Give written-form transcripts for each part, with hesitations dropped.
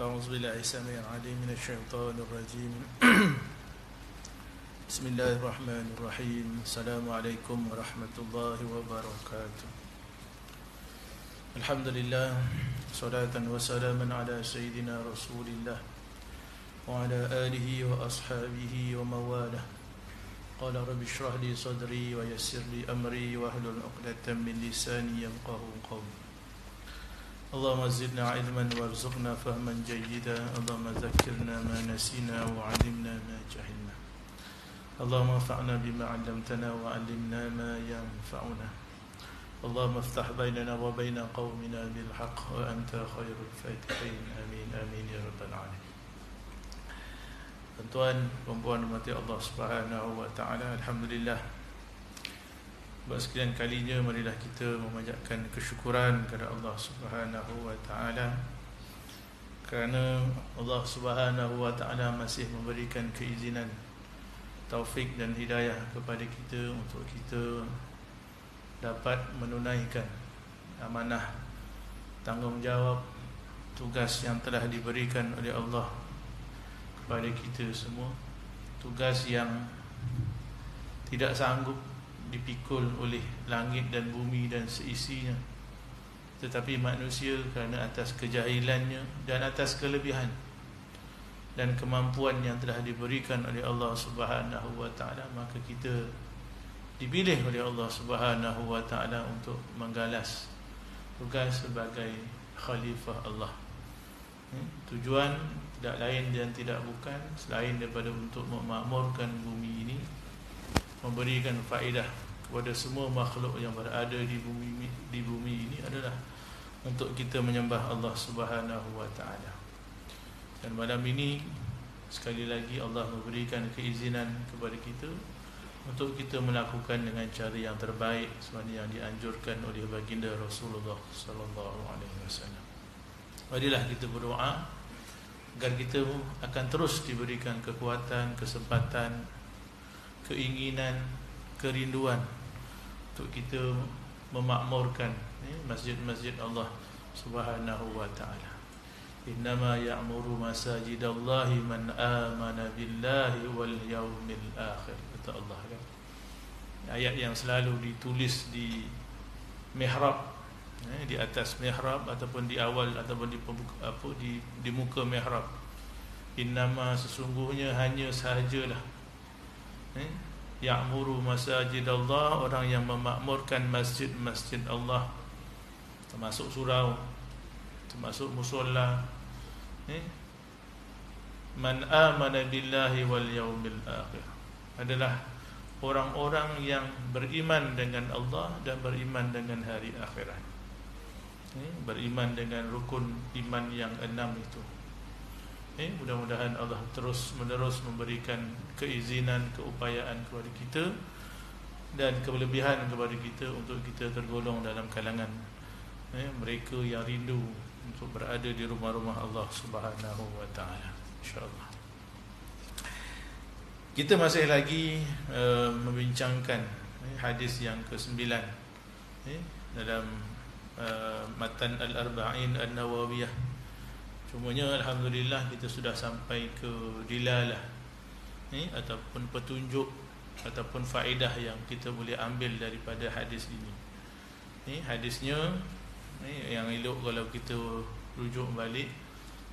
أعوذ بالله السميع العليم من الشيطان الرجيم بسم الله الرحمن الرحيم السلام عليكم ورحمة الله وبركاته الحمد لله صلاة وسلاما على سيدنا رسول الله وعلى آله وأصحابه ومواله قال رب اشرح لي صدري ويسر لي أمري واحلل عقدة من لساني يفقهوا قولي اللهم زدنا علما وارزقنا فهما جيدا اللهم ذكرنا ما نسينا وعلمنا ما جهلنا اللهم انفعنا بما علمتنا وعلمنا ما ينفعنا اللهم افتح بيننا وبين قومنا بالحق وأنت خير الفاتحين آمين آمين يا رب العالمين. Tuan-tuan, puan-puan rahmati Allah Subhanahu wa taala, alhamdulillah. Buat sekian kalinya marilah kita memanjatkan kesyukuran kepada Allah Subhanahu wa taala kerana Allah Subhanahu wa taala masih memberikan keizinan, taufik dan hidayah kepada kita untuk kita dapat menunaikan amanah, tanggungjawab, tugas yang telah diberikan oleh Allah kepada kita semua. Tugas yang tidak sanggup dipikul oleh langit dan bumi dan seisinya, tetapi manusia kerana atas kejahilannya dan atas kelebihan dan kemampuan yang telah diberikan oleh Allah Subhanahu wa taala, maka kita dipilih oleh Allah Subhanahu wa taala untuk menggalas tugas sebagai khalifah Allah. Tujuan tidak lain dan tidak bukan selain daripada untuk memakmurkan bumi ini, memberikan faedah kepada semua makhluk yang berada di bumi ini adalah untuk kita menyembah Allah Subhanahu wa taala. Dan malam ini sekali lagi Allah memberikan keizinan kepada kita untuk kita melakukan dengan cara yang terbaik seperti yang dianjurkan oleh baginda Rasulullah sallallahu alaihi wasallam. Marilah kita berdoa agar kita akan terus diberikan kekuatan, kesempatan, keinginan, kerinduan untuk kita memakmurkan masjid-masjid Allah Subhanahu wa taala. Innama ya'muru masajidallahi man amana billahi wal yaumil akhir, kata Allah kan. Ayat yang selalu ditulis di mihrab, di atas mihrab ataupun di awal ataupun di muka mihrab. Innama, sesungguhnya, hanya sahajalah, ya'muru masajidallah, orang yang memakmurkan masjid-masjid Allah, termasuk surau, termasuk musola, man amana billahi wal yaumil akhir, adalah orang-orang yang beriman dengan Allah dan beriman dengan hari akhirat, beriman dengan rukun iman yang 6 itu. Mudah-mudahan Allah terus menerus memberikan keizinan, keupayaan kepada kita dan kelebihan kepada kita untuk kita tergolong dalam kalangan mereka yang rindu untuk berada di rumah-rumah Allah Subhanahu wa taala, insya-Allah. Kita masih lagi membincangkan hadis yang ke-9 dalam matan Al-Arba'in An-Nawawiyah. Cumanya alhamdulillah kita sudah sampai ke dilalah ataupun petunjuk ataupun faedah yang kita boleh ambil daripada hadis ini. Hadisnya yang elok kalau kita rujuk balik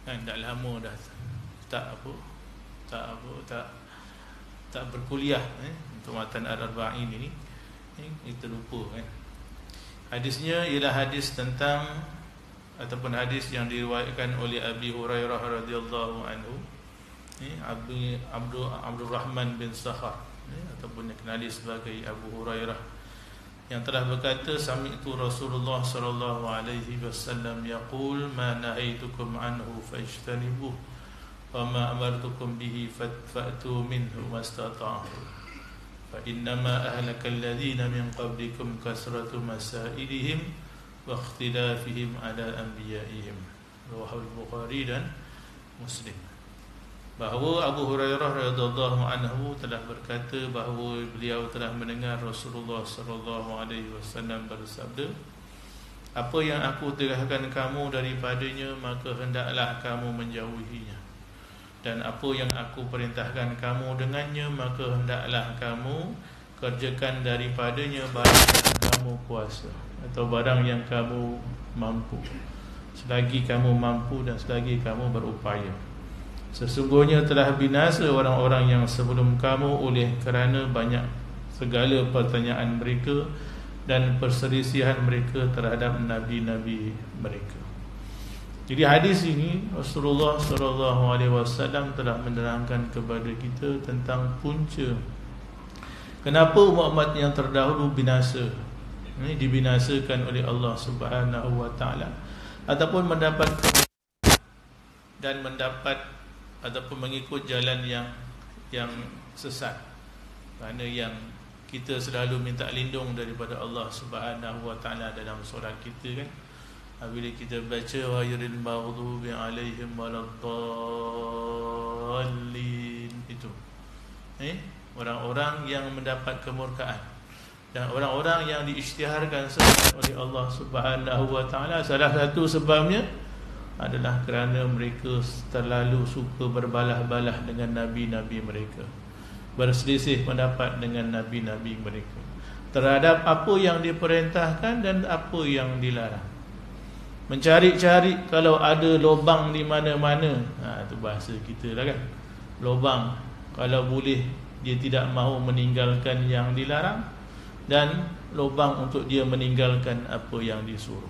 kan, dah lama dah tak berkuliah untuk matan Al-Arba'in ini, kita lupa kan. Hadisnya ialah hadis tentang ataupun hadis yang diriwayatkan oleh Abi Hurairah radhiyallahu anhu, Abdul Rahman bin Sakhar, ataupun dikenali sebagai Abu Hurairah, yang telah berkata, sami'tu Rasulullah sallallahu alaihi wasallam yaqul ma nahaitukum anhu fajtanibuh wa ma amartukum bihi fa'tu minhu mastata'tum fa innama ahlaka alladhina min qablikum kasratu masailihim wa ikhtilafihim ala anbiya'ihim. Riwayat Bukhari dan Muslim. Bahawa Abu Hurairah radhiyallahu anhu telah berkata bahawa beliau telah mendengar Rasulullah sallallahu alaihi wasallam bersabda, Apa yang aku tinggalkan kamu daripadanya, maka hendaklah kamu menjauhinya. Dan apa yang aku perintahkan kamu dengannya, maka hendaklah kamu kerjakan daripadanya barang yang kamu kuasa atau barang yang kamu mampu, selagi kamu mampu dan selagi kamu berupaya. Sesungguhnya telah binasa orang-orang yang sebelum kamu oleh kerana banyak segala pertanyaan mereka dan perselisihan mereka terhadap nabi-nabi mereka. Jadi hadis ini Rasulullah SAW telah menerangkan kepada kita tentang punca kenapa umat yang terdahulu binasa. Ini dibinasakan oleh Allah Subhanahu wa taala ataupun mendapat ataupun mengikut jalan yang sesat. Kerana yang kita selalu minta lindung daripada Allah Subhanahu wa taala dalam solat kita kan. Bila kita baca ghairil maghdubi alaihim waladdallin, itu orang-orang yang mendapat kemurkaan dan orang-orang yang diisytiharkan oleh Allah Subhanahu wa taala. Salah satu sebabnya adalah kerana mereka terlalu suka berbalah-balah dengan nabi-nabi mereka, berselisih pendapat dengan nabi-nabi mereka terhadap apa yang diperintahkan dan apa yang dilarang. Mencari-cari kalau ada lubang di mana-mana. Itu bahasa kita lah kan. Lubang, kalau boleh dia tidak mahu meninggalkan yang dilarang, dan lubang untuk dia meninggalkan apa yang disuruh.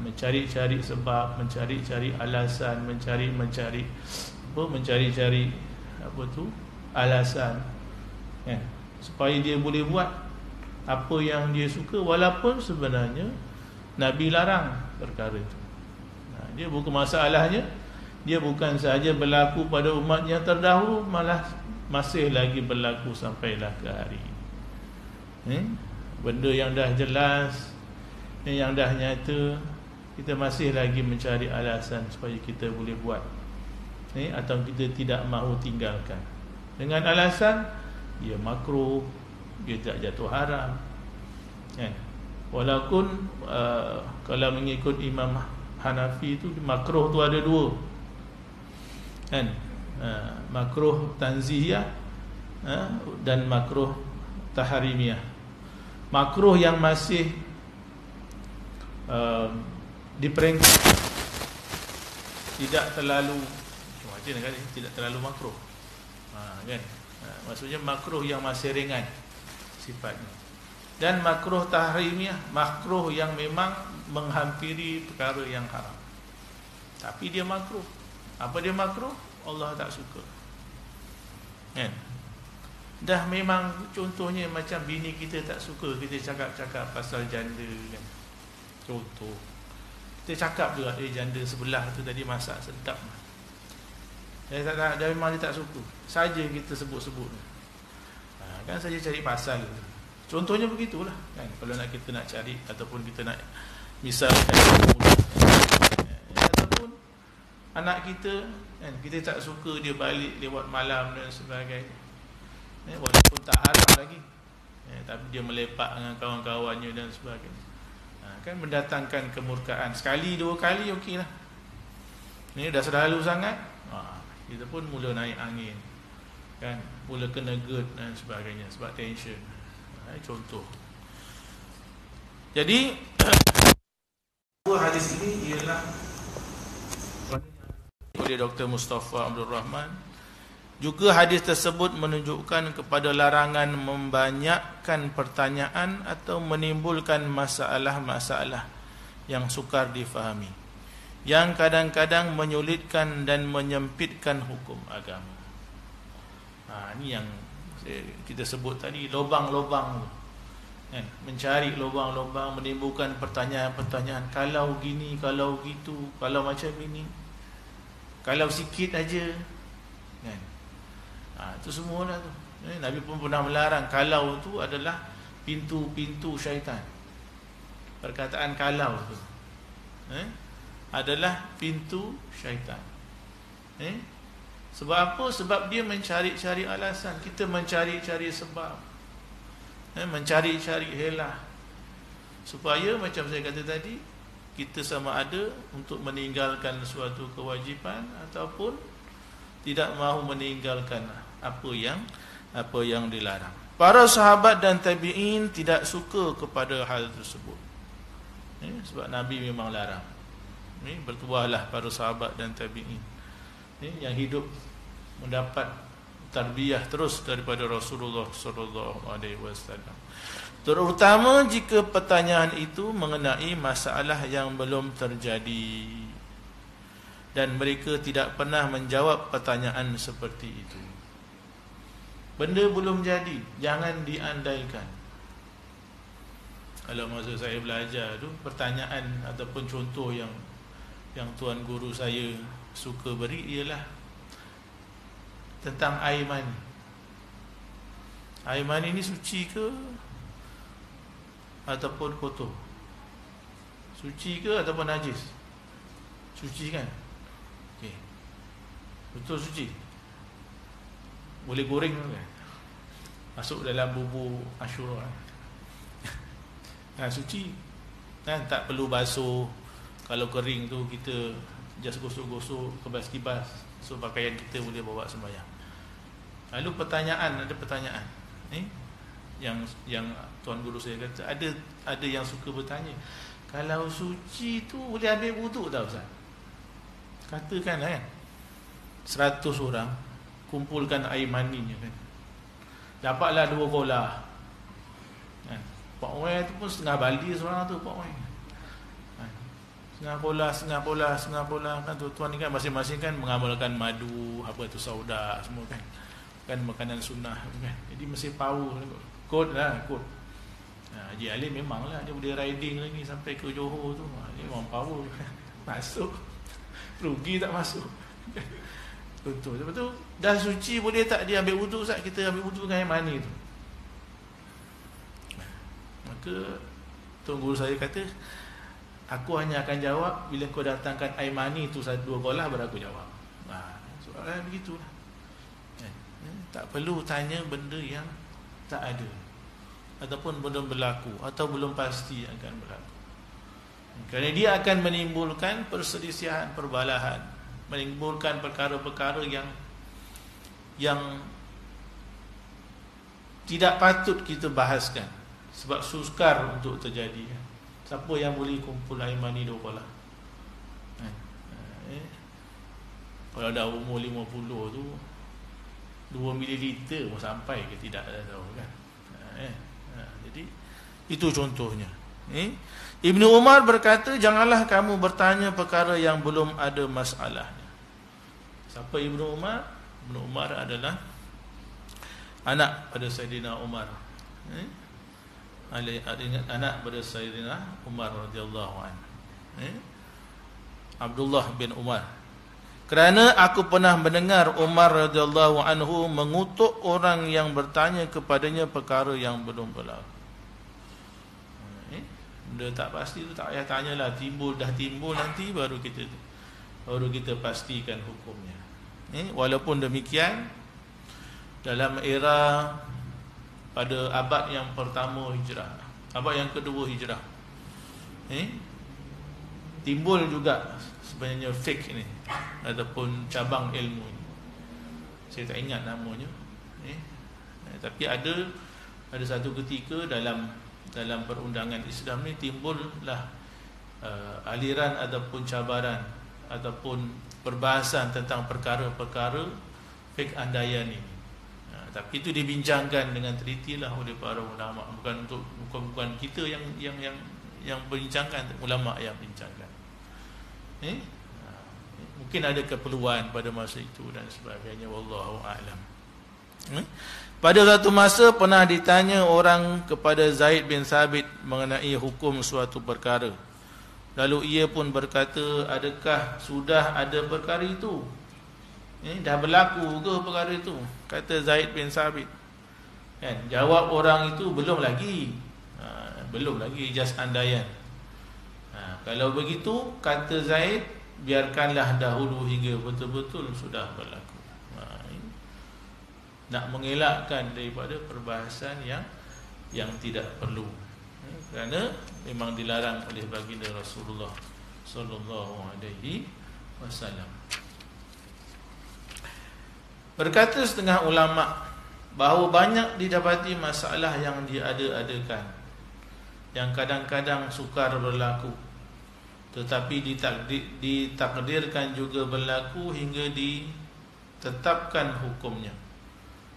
Mencari-cari sebab, mencari-cari alasan, mencari alasan supaya dia boleh buat apa yang dia suka, walaupun sebenarnya Nabi larang perkara itu. Dia bukan masalahnya, dia bukan sahaja berlaku pada umat yang terdahulu, malah masih lagi berlaku sampailah ke hari ini. Benda yang dah jelas, yang dah nyata, kita masih lagi mencari alasan supaya kita boleh buat, atau kita tidak mahu tinggalkan dengan alasan dia makruh, dia tak jatuh haram. Walaupun kalau mengikut Imam Hanafi itu makruh tu ada dua kan, makruh tanzihiyah dan makruh tahrimiyah. Makruh yang masih diperingkat, tidak terlalu macam kan, tidak terlalu makruh kan, maksudnya makruh yang masih ringan sifatnya. Dan makruh tahrimiyah, makruh yang memang menghampiri perkara yang haram, tapi dia makruh. Apa dia makruh? Allah tak suka kan? Dah memang contohnya macam bini kita tak suka kita cakap-cakap pasal janda kan. Contoh, kita cakap juga janda sebelah tu tadi masak sedap, dia memang dia tak suka, saja kita sebut-sebut kan, saja cari pasal. Contohnya begitulah kan, kalau kita nak cari ataupun kita nak misalkan ataupun anak kita kan, kita tak suka dia balik lewat malam dan sebagainya, walaupun tak haram lagi, tapi dia melepak dengan kawan-kawannya dan sebagainya, kan mendatangkan kemurkaan. Sekali dua kali okeylah, ni dah selalu sangat, kita pun mula naik angin kan, mula kena GERD dan sebagainya sebab tension. Contoh. Jadi hadis ini ialah oleh Dr. Mustafa Abdul Rahman. Juga hadis tersebut menunjukkan kepada larangan membanyakkan pertanyaan atau menimbulkan masalah-masalah yang sukar difahami, yang kadang-kadang menyulitkan dan menyempitkan hukum agama. Ini yang kita sebut tadi, lubang-lubang kan? Mencari lubang-lubang, menimbulkan pertanyaan-pertanyaan, kalau gini, kalau gitu, kalau macam ini, kalau sikit aja kan? Itu semualah tu. Nabi pun pernah melarang. Kalau tu adalah pintu-pintu syaitan. Perkataan kalau tu adalah pintu syaitan. Sebab apa? Sebab dia mencari-cari alasan. Kita mencari-cari sebab, mencari-cari helah. supaya macam saya kata tadi, kita sama ada untuk meninggalkan suatu kewajipan ataupun tidak mahu meninggalkan apa yang dilarang. Para sahabat dan tabi'in tidak suka kepada hal tersebut. Sebab Nabi memang larang. Bertuahlah para sahabat dan tabi'in yang hidup mendapat tarbiyah terus daripada Rasulullah sallallahu alaihi wasallam. Terutama jika pertanyaan itu mengenai masalah yang belum terjadi dan mereka tidak pernah menjawab pertanyaan seperti itu. Benda belum jadi, jangan diandaikan. Kalau masa saya belajar tu, pertanyaan ataupun contoh yang tuan guru saya suka beri ialah tentang air mani. Air mani ni suci ke ataupun kotor? Suci ke ataupun najis? Suci kan? Okey. Betul suci. Boleh goreng kan? Masuk dalam bubur Asyura. Suci. Kan tak perlu basuh. Kalau kering tu kita just gosok-gosok, kebas-kibas, so pakaian kita boleh bawa sembahyang. Lalu ada pertanyaan. Yang tuan guru saya kata, ada yang suka bertanya, kalau suci tu boleh ambil wuduk tak Ustaz? Katakan kan 100 orang kumpulkan air maninya kan, dapatlah 2 kolah kan. Pak Wei tu pun setengah bali seorang tu, Pak Wei kan. Setengah kolah kan. Tuan ni kan masing-masing kan mengamalkan madu, apa tu sauda semua kan makanan sunnah kan. Jadi mesti power kot lah, kot. Haji Ali memanglah dia boleh riding lagi sampai ke Johor tu. Dia memang power. Masuk. Rugi tak masuk. Betul. Lepas tu dah suci, boleh tak dia ambil wuduk Ustaz? Kita ambil wuduk dengan air mani tu. Maka tuan guru saya kata, aku hanya akan jawab bila kau datangkan air mani tu 2 kolah baru aku jawab. Soalan begitulah. Tak perlu tanya benda yang tak ada ataupun belum berlaku atau belum pasti akan berlaku. Kerana dia akan menimbulkan perselisihan, perbalahan, menimbulkan perkara-perkara yang tidak patut kita bahaskan sebab sukar untuk terjadi. Siapa yang boleh kumpul air mani 2 kolah? Kalau dah umur 50 tu 2 mililiter pun sampai ke tidak, ada tahu kan. Jadi itu contohnya. Ibnu Umar berkata, janganlah kamu bertanya perkara yang belum ada masalahnya. Siapa Ibnu Umar? Ibnu Umar adalah anak pada Sayyidina Umar. Anak pada Sayyidina Umar radhiyallahu anhu. Abdullah bin Umar. Kerana aku pernah mendengar Umar radhiyallahu anhu mengutuk orang yang bertanya kepadanya perkara yang belum berlaku. Benda tak pasti tu tak payah tanyalah, dah timbul nanti baru kita pastikan hukumnya. Walaupun demikian, dalam era pada abad yang pertama hijrah, abad yang kedua hijrah, timbul juga sebenarnya fiqh ini ataupun cabang ilmu ini. Saya tak ingat namanya. Tapi ada satu ketika dalam perundangan Islam ni timbullah aliran ataupun cabaran ataupun perbahasan tentang perkara-perkara fiqh andaian ini. Tapi itu dibincangkan dengan teliti lah oleh para ulama, bukan kita yang berbincangkan, ulama yang bincangkan. Mungkin ada keperluan pada masa itu dan sebagainya, wallahu a'lam. Pada satu masa pernah ditanya orang kepada Zaid bin Sabit mengenai hukum suatu perkara. Lalu ia pun berkata, adakah sudah ada perkara itu? Dah berlaku ke perkara itu? Kata Zaid bin Sabit. Jawab orang itu, belum lagi. Belum lagi, just andaian. Kalau begitu, kata Zaid, biarkanlah dahulu hingga betul-betul sudah berlaku. Nak mengelakkan daripada perbahasan yang tidak perlu. Kerana memang dilarang oleh baginda Rasulullah sallallahu alaihi wasallam. Berkata setengah ulama bahawa banyak didapati masalah yang diada-adakan, yang kadang-kadang sukar berlaku, tetapi ditakdirkan juga berlaku hingga ditetapkan hukumnya.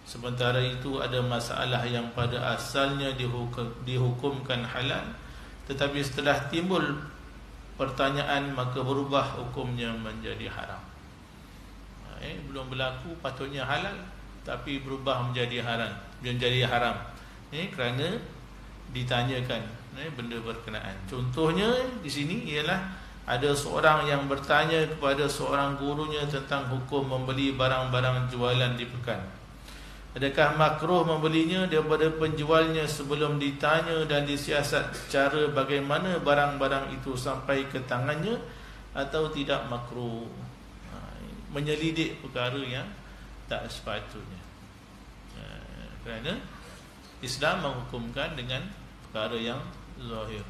Sementara itu ada masalah yang pada asalnya dihukumkan halal, tetapi setelah timbul pertanyaan maka berubah hukumnya menjadi haram. Belum berlaku patutnya halal, tapi berubah menjadi haram. Kerana ditanyakan benda berkenaan. Contohnya di sini ialah ada seorang yang bertanya kepada seorang gurunya tentang hukum membeli barang-barang jualan di pekan. Adakah makruh membelinya daripada penjualnya sebelum ditanya dan disiasat cara bagaimana barang-barang itu sampai ke tangannya, atau tidak makruh? Menyelidik perkara yang tak sepatutnya. Kerana Islam menghukumkan dengan perkara yang zahir.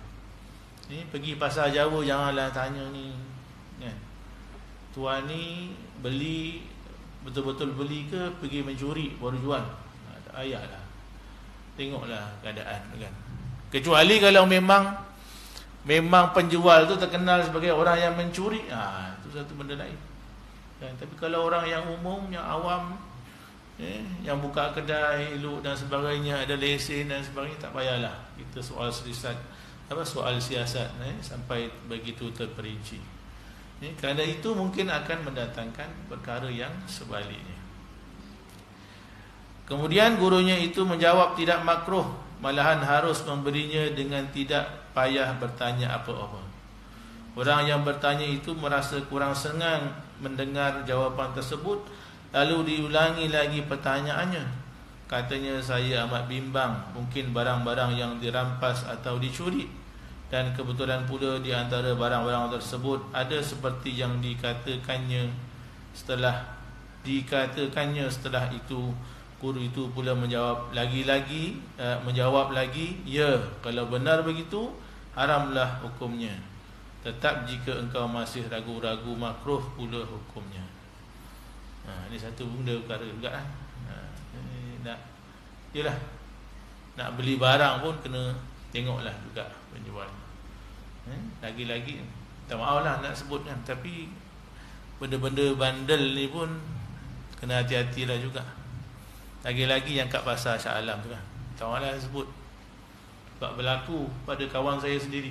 Ni pergi pasar Jawa janganlah tanya ni, kan? Tuan ni beli betul-betul beli ke pergi mencuri baru jual? Tak payahlah. Tengoklah keadaan, kan? Kecuali kalau memang penjual tu terkenal sebagai orang yang mencuri, itu satu benda lain, kan? Tapi kalau orang yang umum, yang awam, yang buka kedai elok dan sebagainya, ada lesen dan sebagainya, tak payahlah kita soal siasat sampai begitu terperinci. Kerana itu mungkin akan mendatangkan perkara yang sebaliknya. Kemudian gurunya itu menjawab tidak makruh, malahan harus memberinya dengan tidak payah bertanya apa-apa. Orang yang bertanya itu merasa kurang senang mendengar jawapan tersebut, lalu diulangi lagi pertanyaannya. Katanya, saya amat bimbang, mungkin barang-barang yang dirampas atau dicuri, dan kebetulan pula di antara barang-barang tersebut ada seperti yang dikatakannya. Setelah itu, guru itu pula menjawab lagi, ya, kalau benar begitu haramlah hukumnya. Tetap jika engkau masih ragu-ragu, makruh pula hukumnya. Ini satu benda perkara juga lah. Nak beli barang pun kena tengoklah juga penjual. Lagi-lagi, tak maaf lah nak sebut kan, tapi benda-benda bandel ni pun kena hati-hatilah juga. Lagi-lagi yang kat pasar Shah Alam tu kan, tak maaf lah sebut. Sebab berlaku pada kawan saya sendiri,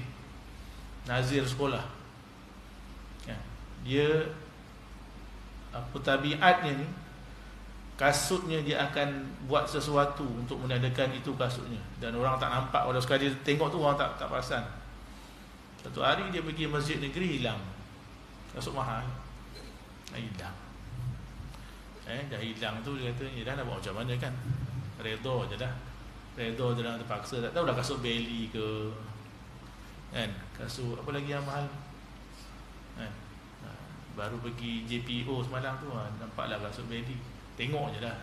nazir sekolah. Dia tabiatnya ni, kasutnya dia akan buat sesuatu untuk menandakan itu kasutnya, dan orang tak nampak. Walau sekali dia tengok tu orang tak perasan. Satu hari dia pergi masjid negeri, hilang kasut mahal, hilang. Dah hilang tu dia kata, dah nak buat macam mana kan, redha je dah, terpaksa. Tak tahu dah kasut Belly ke, kan, kasut apa lagi yang mahal, kan? Baru pergi JPO semalam tu, nampaklah kasut Belly, tengok je dah.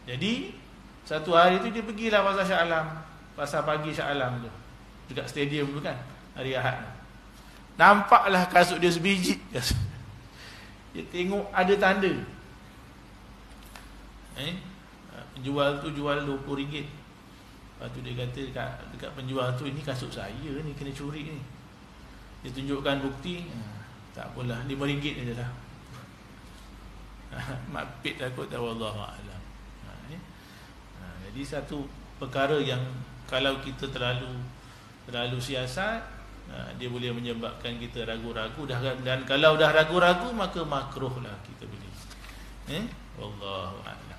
Jadi satu hari tu dia pergilah pasar Shah Alam, pasar pagi Shah Alam tu, dekat stadium tu kan, hari Ahad. Nampaklah kasut dia sebiji. Dia tengok ada tanda, penjual tu jual RM20. Lepas tu dia kata dekat penjual tu, ini kasut saya ni, kena curi ni. Dia tunjukkan bukti, tak apalah, RM5 je lah. Makpit takut, tak, wallahu a'lam. Jadi satu perkara yang kalau kita terlalu siasat, dia boleh menyebabkan kita ragu-ragu, dan kalau dah ragu-ragu maka makruhlah kita beli. Wallahu a'lam.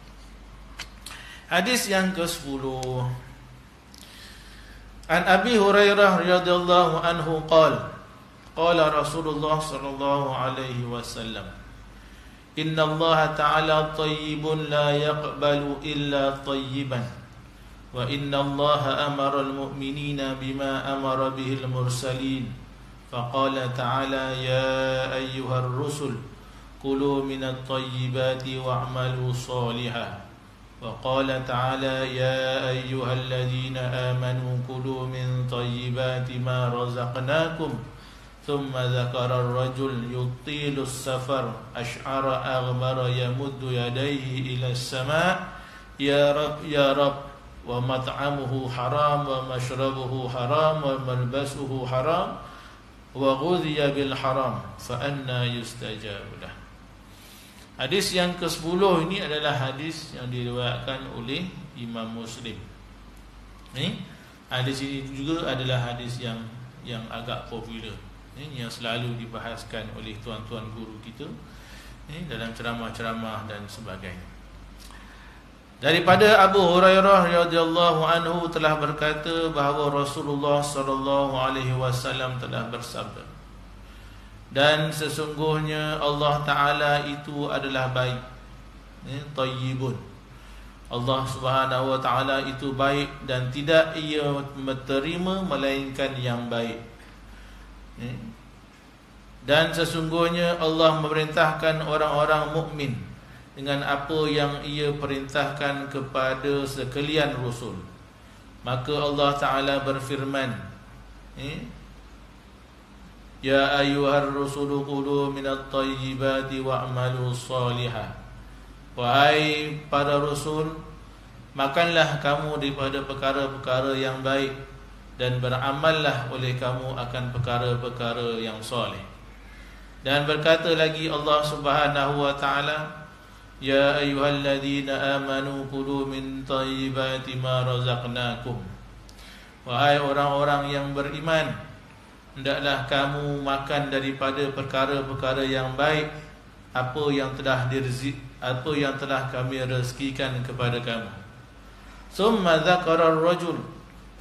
Hadis yang ke-10. An Abi Hurairah radhiyallahu anhu qala Rasulullah sallallahu alaihi wasallam, inna Allah ta'ala tayyibun la yaqbalu illa tayyiban, wa inna Allah amara al-mu'minina bima amara bihi al-mursalin, faqala ta'ala ya ayyuhar rusul kulu minat tayyibati wa'malu salihan, وقال تعالى يا أيها الذين آمنوا كلوا من طيبات ما رزقناكم ثم ذكر الرجل يطيل السفر أشعر أغبر يمد يديه إلى السماء يا رب يا رب ومطعمه حرام ومشربه حرام وملبسه حرام وغذي بالحرام فأنى يستجاب له. Hadis yang ke-10 ini adalah hadis yang diriwayatkan oleh Imam Muslim. Hadis ini juga adalah hadis yang agak popular, yang selalu dibahaskan oleh tuan-tuan guru kita dalam ceramah-ceramah dan sebagainya. Daripada Abu Hurairah radhiyallahu anhu telah berkata bahawa Rasulullah sallallahu alaihi wasallam telah bersabda, dan sesungguhnya Allah Ta'ala itu adalah baik, tayyibun. Allah Subhanahu Wa Ta'ala itu baik dan tidak ia menerima melainkan yang baik. Dan sesungguhnya Allah memerintahkan orang-orang mukmin dengan apa yang ia perintahkan kepada sekalian Rasul. Maka Allah Ta'ala berfirman, Ya ayyuhar rusulu qulu minat tayyibati wa'malu salihah. Wahai para rasul, makanlah kamu daripada perkara-perkara yang baik dan beramallah oleh kamu akan perkara-perkara yang soleh. Dan berkata lagi Allah Subhanahu wa taala, Ya ayyuhalladzina amanu qulu min tayyibati ma razaqnakum. Wahai orang-orang yang beriman, hendaklah kamu makan daripada perkara-perkara yang baik, apa yang telah kami rezekikan kepada kamu. Summa dzakara ar-rajul.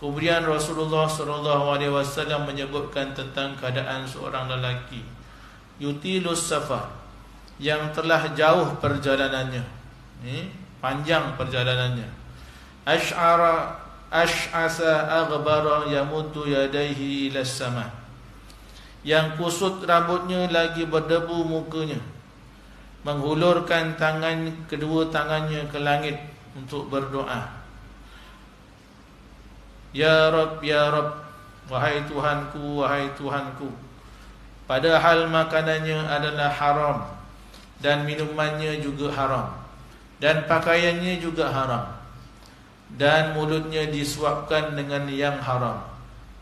Kemudian Rasulullah sallallahu alaihi wasallam menyebutkan tentang keadaan seorang lelaki yutilus safar, yang telah jauh perjalanannya, panjang perjalanannya. Ash'asa aghbara yamuddu yadayhi ila sama, yang kusut rambutnya lagi berdebu mukanya, menghulurkan kedua tangannya ke langit untuk berdoa. Ya Rabb, ya Rabb, wahai Tuhanku, wahai Tuhanku. Padahal makanannya adalah haram, dan minumannya juga haram, dan pakaiannya juga haram, dan mulutnya disuapkan dengan yang haram.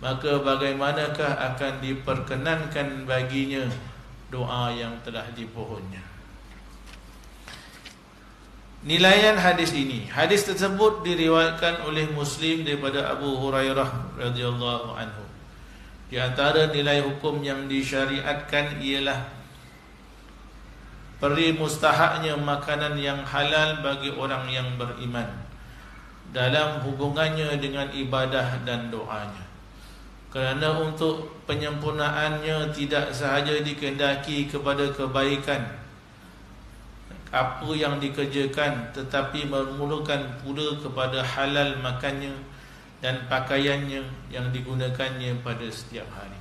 Maka bagaimanakah akan diperkenankan baginya doa yang telah dipohonnya? Nilaian hadis ini. Hadis tersebut diriwayatkan oleh Muslim daripada Abu Hurairah radhiyallahu anhu. Di antara nilai hukum yang disyariatkan ialah peri mustahaknya makanan yang halal bagi orang yang beriman dalam hubungannya dengan ibadah dan doanya. Kerana untuk penyempurnaannya tidak sahaja dikehendaki kepada kebaikan apa yang dikerjakan, tetapi memerlukan pula kepada halal makannya dan pakaiannya yang digunakannya pada setiap hari.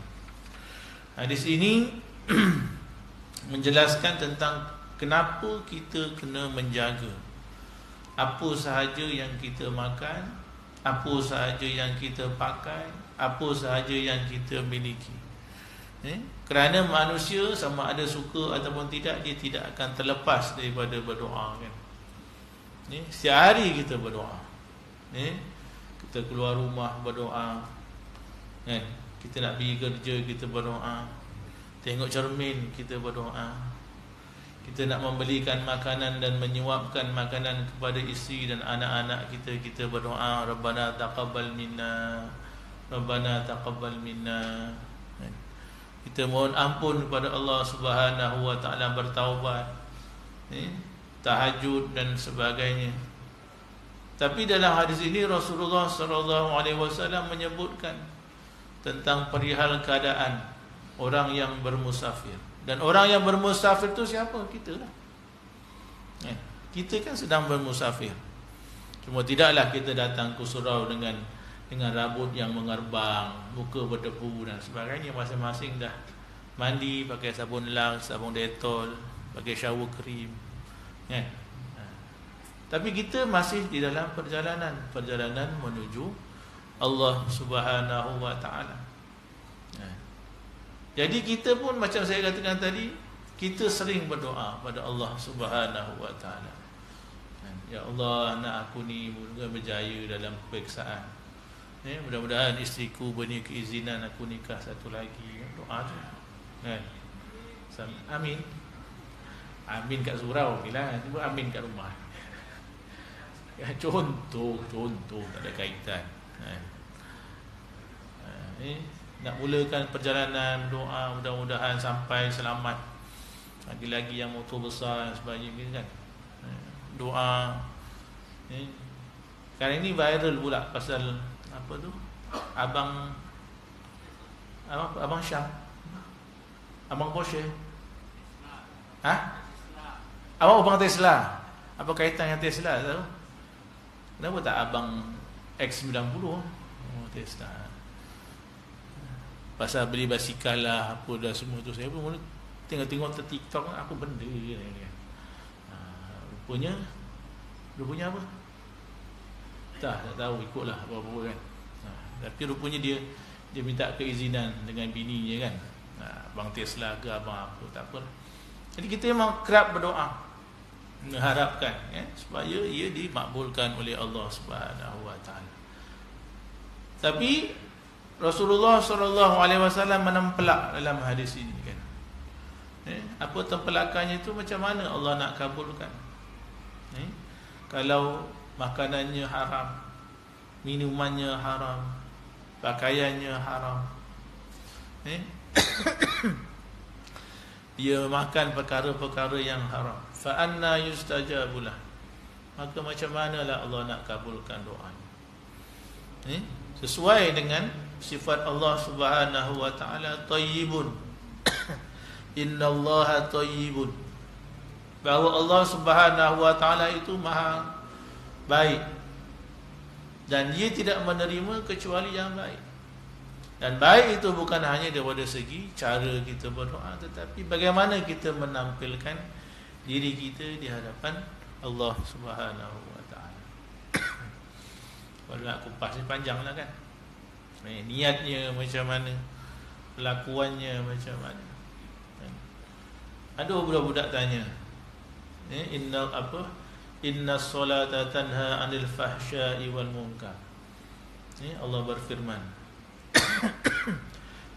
Hadis ini menjelaskan tentang kenapa kita kena menjaga apa sahaja yang kita makan, apa sahaja yang kita pakai, apa sahaja yang kita miliki. Kerana manusia sama ada suka ataupun tidak, dia tidak akan terlepas daripada berdoa, kan? Setiap hari kita berdoa. Kita keluar rumah berdoa, kan? Kita nak pergi kerja, kita berdoa. Tengok cermin, kita berdoa. Kita nak membelikan makanan dan menyuapkan makanan kepada isteri dan anak-anak kita, kita berdoa, Rabbana taqabbal minna, Rabbana taqabbal minna. Kita mohon ampun kepada Allah Subhanahu wa taala, bertaubat, tahajud dan sebagainya. Tapi dalam hadis ini Rasulullah sallallahu alaihi wasallam menyebutkan tentang perihal keadaan orang yang bermusafir. Dan orang yang bermusafir itu siapa? Kita lah. Kita kan sedang bermusafir. Cuma tidaklah kita datang ke surau dengan rambut yang mengerbang, muka berdebu dan sebagainya. Masing-masing dah mandi pakai sabun Lux, sabun Dettol, pakai shower cream, kan? Tapi kita masih di dalam perjalanan menuju Allah Subhanahu wa taala. Jadi kita pun macam saya katakan tadi, kita sering berdoa pada Allah Subhanahu wa taala. Ya Allah, anak aku ni moga berjaya dalam peperiksaan. Mudah-mudahan isteriku beri keizinan aku nikah satu lagi. Doa tu. Amin. Amin kat surau okeylah, cuba amin kat rumah. Contoh tak ada kaitan. Nak mulakan perjalanan, doa mudah-mudahan sampai selamat. Lagi-lagi yang motor besar dan sebagainya kan. Doa. Sekarang ini viral pula pasal apa tu? Abang Syam. Abang Porsche. Abang Tesla. Apa kaitan dengan Tesla tahu? Kenapa tak abang X90? Tesla. Pasal beli basikal lah, apa dah semua tu. Saya pun mula tengok TikTok, apa benda ni. Rupanya apa? Tak tahu, ikutlah apa-apa kan. Tapi rupanya dia minta keizinan dengan bininya kan. Abang Tesla ke abang apa, tak apa. Jadi kita memang kerap berdoa, mengharapkan supaya ia dimakbulkan oleh Allah Subhanahu wa taala. Tapi Rasulullah SAW menempelak dalam hadis ini kan. Apa tempelakannya itu, macam mana Allah nak kabulkan? Kalau makanannya haram, minumannya haram, pakaiannya haram, dia makan perkara-perkara yang haram, fa anna yustajabulah, maka macam manalah Allah nak kabulkan doanya? Sesuai dengan sifat Allah Subhanahu wa taala, tayyibun. Innallaha tayyibun. Bahawa Allah Subhanahu wa taala itu maha baik, dan dia tidak menerima kecuali yang baik. Dan baik itu bukan hanya daripada segi cara kita berdoa, tetapi bagaimana kita menampilkan diri kita di hadapan Allah Subhanahu wa taala. Kalau nak kupas ni panjanglah kan. Niatnya macam mana, kelakuannya macam mana. Ada budak-budak tanya, Inna solata tanha 'anil fahsya'i wal munkar. Allah berfirman,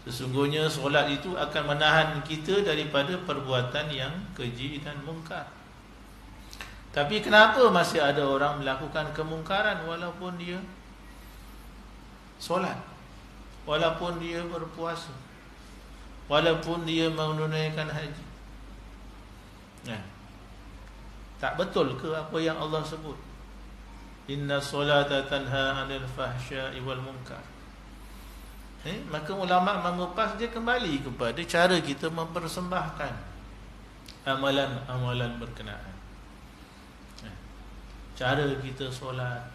sesungguhnya solat itu akan menahan kita daripada perbuatan yang keji dan mungkar. Tapi kenapa masih ada orang melakukan kemungkaran walaupun dia solat, walaupun dia berpuasa, walaupun dia menunaikan haji? Tak betul ke apa yang Allah sebut? Inna solata tanha 'anil fahsya'i wal munkar. Maka ulama mengupas dia kembali kepada cara kita mempersembahkan amalan-amalan berkenaan. Cara kita solat,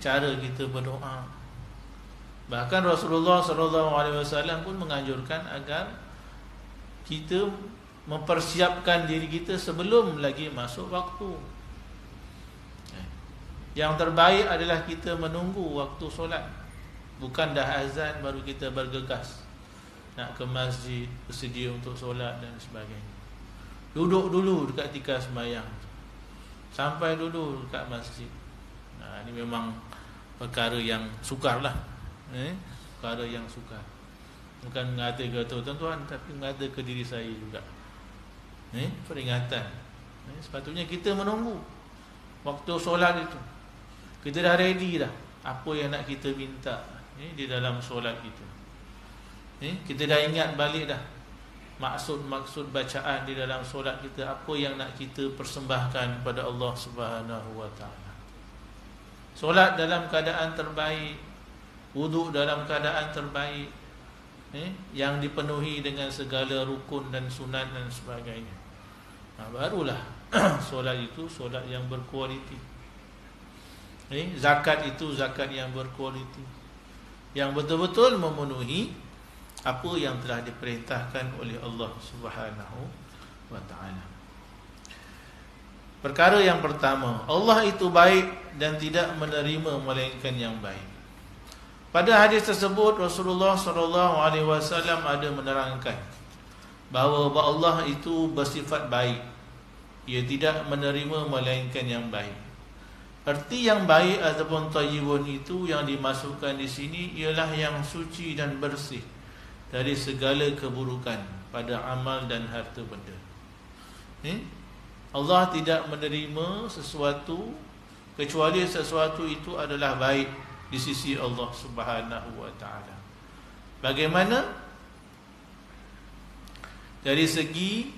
cara kita berdoa. Bahkan Rasulullah SAW pun menganjurkan agar kita mempersiapkan diri kita sebelum lagi masuk waktu. Yang terbaik adalah kita menunggu waktu solat, bukan dah azan baru kita bergegas nak ke masjid, bersedia untuk solat dan sebagainya. Duduk dulu dekat tikar sembahyang, sampai dulu dekat masjid. Ini memang perkara yang sukar lah, perkara yang sukar. Bukan mengata ke tuan-tuan, tapi mengata ke diri saya juga. Peringatan. Sepatutnya kita menunggu waktu solat itu. Kita dah ready dah apa yang nak kita minta di dalam solat kita. Kita dah ingat balik dah maksud-maksud bacaan di dalam solat kita, apa yang nak kita persembahkan pada Allah Subhanahu wa taala. Solat dalam keadaan terbaik, wuduk dalam keadaan terbaik, yang dipenuhi dengan segala rukun dan sunat dan sebagainya. Barulah solat itu solat yang berkualiti. Zakat itu zakat yang berkualiti, yang betul-betul memenuhi apa yang telah diperintahkan oleh Allah Subhanahu wa taala. Perkara yang pertama, Allah itu baik dan tidak menerima melainkan yang baik. Pada hadis tersebut Rasulullah SAW ada menerangkan bahawa Allah itu bersifat baik. Ia tidak menerima melainkan yang baik. Arti yang baik ataupun thayyibun itu yang dimasukkan di sini ialah yang suci dan bersih dari segala keburukan pada amal dan harta benda. Allah tidak menerima sesuatu kecuali sesuatu itu adalah baik di sisi Allah Subhanahu wa taala. Bagaimana? Dari segi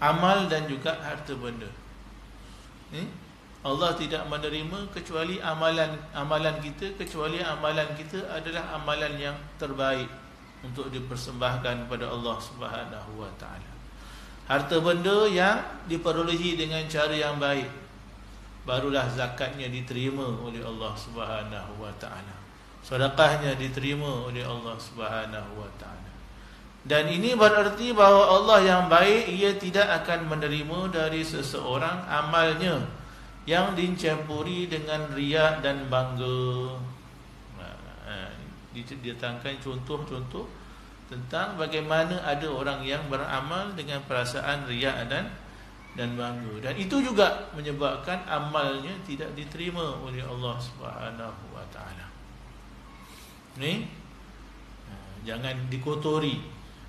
amal dan juga harta benda. Allah tidak menerima kecuali amalan kita, kecuali amalan kita adalah amalan yang terbaik untuk dipersembahkan kepada Allah Subhanahu wa taala. Harta benda yang diperolehi dengan cara yang baik, barulah zakatnya diterima oleh Allah Subhanahu wa taala. Sedekahnya diterima oleh Allah Subhanahu wa taala. Dan ini berarti bahawa Allah yang baik, ia tidak akan menerima dari seseorang amalnya yang dicampuri dengan riya dan bangga. Didatangkan contoh-contoh tentang bagaimana ada orang yang beramal dengan perasaan riya dan bangga, dan itu juga menyebabkan amalnya tidak diterima oleh Allah Subhanahu wa taala. Jangan dikotori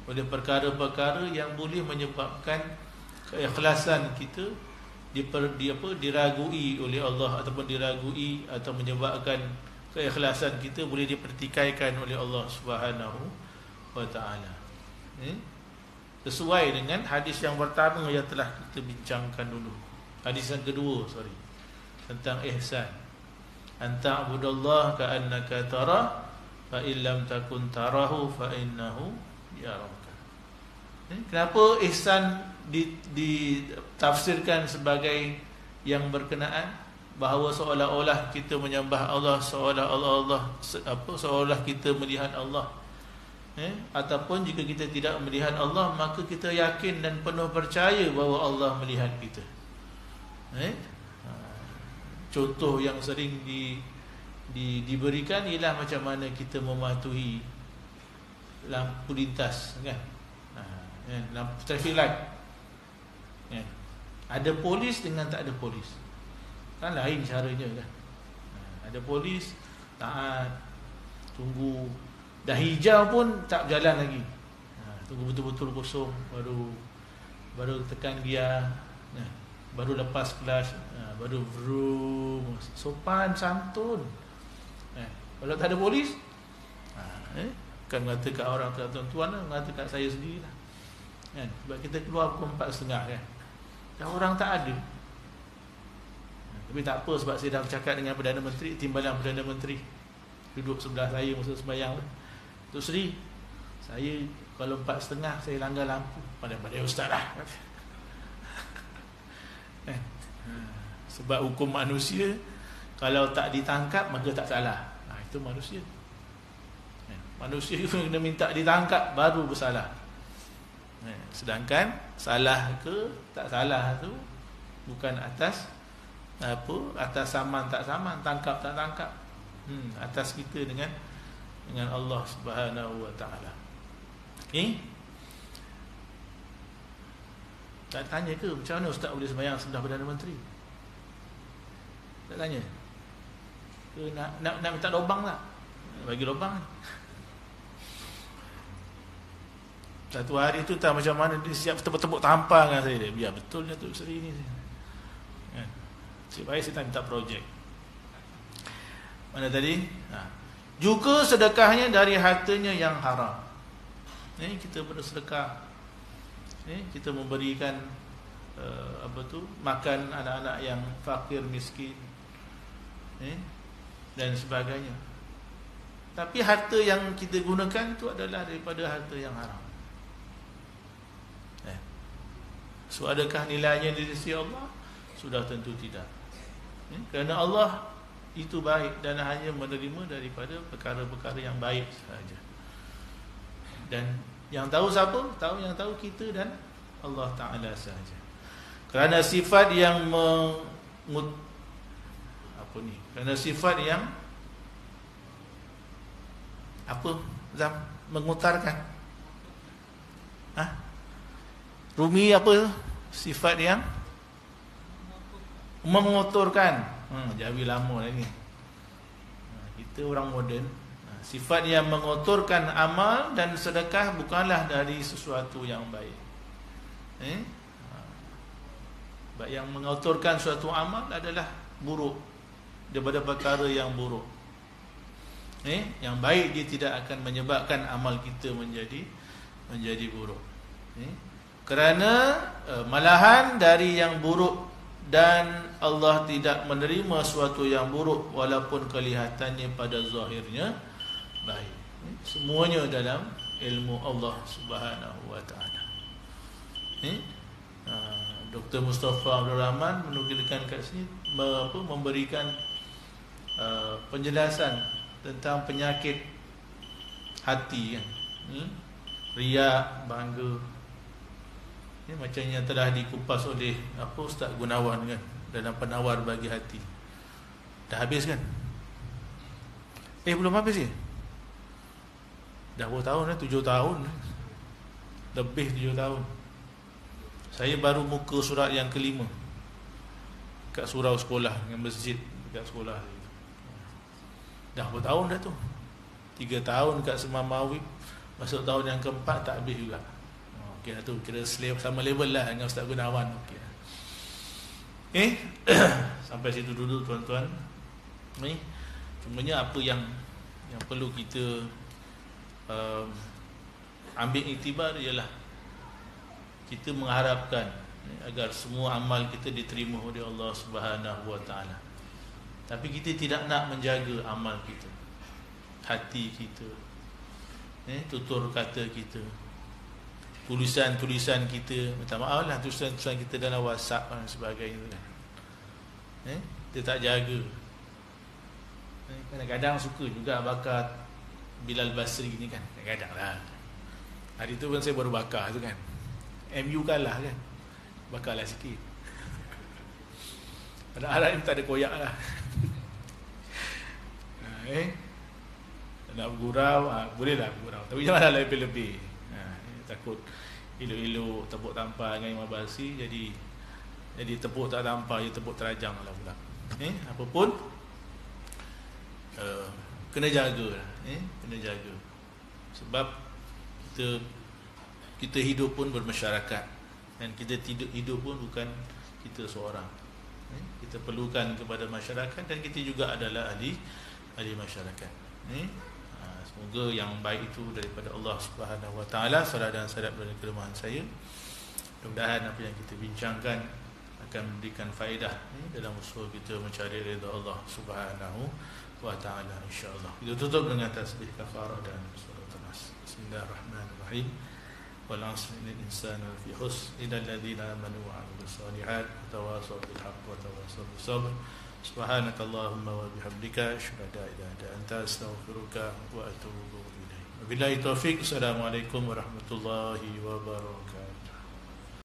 oleh perkara-perkara yang boleh menyebabkan keikhlasan kita diragui oleh Allah, ataupun diragui atau menyebabkan keikhlasan kita boleh dipertikaikan oleh Allah Subhanahu wa ta'ala. Sesuai dengan hadis yang pertama yang telah kita bincangkan dulu. Hadis yang kedua, tentang ihsan. Anta abudallah ka'annaka tarah, fa illam takun tarahu fa innahu yaraka. Kenapa ihsan ditafsirkan sebagai yang berkenaan, bahawa seolah-olah kita menyembah Allah, seolah kita melihat Allah. Ataupun jika kita tidak melihat Allah, maka kita yakin dan penuh percaya bahawa Allah melihat kita. Contoh yang sering diberikan ialah macam mana kita mematuhi lampu lintas, kan? Lampu traffic light. Ada polis dengan tak ada polis, kan lain caranya, kan? Ada polis taat, tunggu. Dah hijau pun tak jalan lagi. Tunggu betul-betul kosong, baru tekan gear, baru lepas kelas, baru vroom, sopan santun. Kalau tak ada polis, kan mengata kat orang tuan-tuan, mengata kat saya sendirilah. Sebab kita keluar pukul 4.30, kan. Dan orang tak ada. Tapi tak apa, sebab saya dah bercakap dengan Perdana Menteri, Timbalan Perdana Menteri duduk sebelah saya masa sembahyang. Tok Seri, saya kalau 4.30 saya langgar lampu, pandai-pandai ustaz lah. Sebab hukum manusia, kalau tak ditangkap maka tak salah. Itu manusia. Manusia kena minta ditangkap baru bersalah. Sedangkan salah ke tak salah tu bukan atas saman tak saman, tangkap tak tangkap. Atas kita dengan Allah Subhanahu wa taala. Tak tanya ke macam mana ustaz boleh sembahyang sebelah Perdana Menteri? Tak tanya ke nak minta lubang tak? Bagi lubang. Satu hari tu tak macam mana dia siap tepuk-tepuk tampang dengan saya. Dia biar betul Datuk Seri ni. Sebab saya tak minta projek. Mana tadi? Juga sedekahnya dari hartanya yang haram. Kita bersedekah. Kita memberikan makan anak-anak yang fakir miskin, dan sebagainya. Tapi harta yang kita gunakan itu adalah daripada harta yang haram. So adakah nilainya di sisi Allah? Sudah tentu tidak. Kerana Allah itu baik dan hanya menerima daripada perkara-perkara yang baik sahaja. Dan yang tahu siapa? Yang tahu kita dan Allah Ta'ala sahaja. Kerana sifat yang kerana sifat yang mengutarkan. Rumi apa? Sifat yang mengotorkan. Jawi lama lagi. Kita orang moden. Sifat yang mengotorkan amal dan sedekah bukanlah dari sesuatu yang baik. Yang mengotorkan suatu amal adalah buruk, daripada perkara yang buruk. Yang baik dia tidak akan menyebabkan amal kita menjadi buruk. Kerana malahan dari yang buruk, dan Allah tidak menerima suatu yang buruk walaupun kelihatannya pada zahirnya baik. Semuanya dalam ilmu Allah Subhanahu wa taala. Dr. Mustafa Abdul Rahman menukilkan kat sini memberikan penjelasan tentang penyakit hati kan. Riak, bangga. Ini macam yang telah dikupas oleh Ustaz Gunawan kan, dalam Penawar Bagi Hati. Dah habis kan? Belum habis ya? Dah berapa tahun 7 tahun. Lebih 7 tahun. Saya baru muka surat yang kelima kat surau sekolah, dengan masjid dekat sekolah. Dah berapa tahun dah tu? 3 tahun kat Semamawi. Masuk tahun yang keempat tak habis juga. Okey lah tu, kira sama level lah dengan Ustaz Gunawan. Okey. Sampai situ dulu tuan-tuan. Cumanya apa yang perlu kita ambil iktibar ialah kita mengharapkan agar semua amal kita diterima oleh Allah Subhanahu wa taala. Tapi kita tidak nak menjaga amal kita, hati kita, tutur kata kita, tulisan-tulisan kita. Minta maaf lah, tulisan-tulisan kita dalam WhatsApp dan sebagainya kan. Kita tak jaga. Kadang-kadang suka juga bakar Bilal Basri ni kan. Kadang-kadang lah. Hari tu pun saya baru bakar tu kan. MU kalah kan. Bakarlah sikit. Pada harap ni tak ada koyak lah. Nak bergurau, bolehlah bergurau. Tapi janganlah lebih-lebih. Takut elok-elok tepuk tampar dengan Imam Basri jadi tepuk tak tampar, dia tepuk terajang lah pula. Apapun kena jaga lah. Kena jaga. Sebab kita hidup pun bermasyarakat, dan kita hidup pun bukan kita seorang. Kita perlukan kepada masyarakat, dan kita juga adalah ahli masyarakat. Semoga yang baik itu daripada Allah Subhanahu wa taala, salah dan sadap dari kelemahan saya. Mudah-mudahan apa yang kita bincangkan akan memberikan faedah dalam usaha kita mencari redha Allah Subhanahu wa taala, insya-Allah. Kita tutup dengan tasbih kafarah dan surah Nas. Bismillahirrahmanirrahim. Wal 'asri innal insana lafi khusr illa alladziina aamanu wa 'amilus shalihaati wa tawassaw bil haqqi wa tawassaw bis sabr. Subhanakallahumma wa bihamdika asyhadu an la ilaha illa anta astaghfiruka wa atubu ilaik. Wabillahi taufik. Assalamualaikum warahmatullahi wabarakatuh.